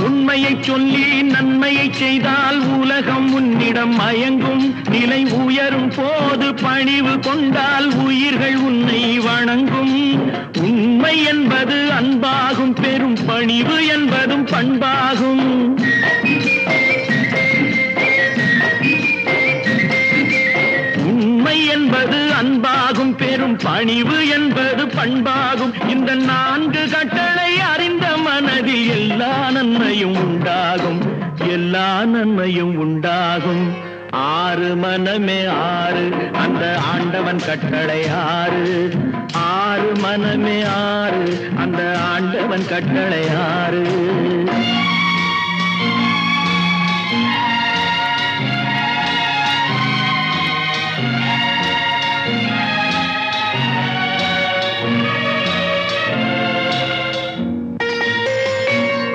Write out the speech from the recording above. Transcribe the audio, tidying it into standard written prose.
உண்மையை சொல்லி நன்மையை செய்தால் உலகம் உன்னிடம் மயங்கும். நிலை உயரும் போது பணிவு கொண்டால் உயிர்கள் உன்னை வணங்கும். உண்மை என்பது அன்பாகும், பெரும் பணிவு என்பதும் பண்பாகும். உண்மை என்பது அன்பாகும், பெரும் பணிவு என்பது பண்பாகும். இந்த 4 கட்டளை அறிந்த மனதில் எல்லா நன்மையும் உண்டாகும், எல்லா நன்மையும் உண்டாகும். 6 மனமே 6 அந்த ஆண்டவன் கட்டளை 6. 6 மனமே 6 அந்த ஆண்டவன் கட்டளை 6.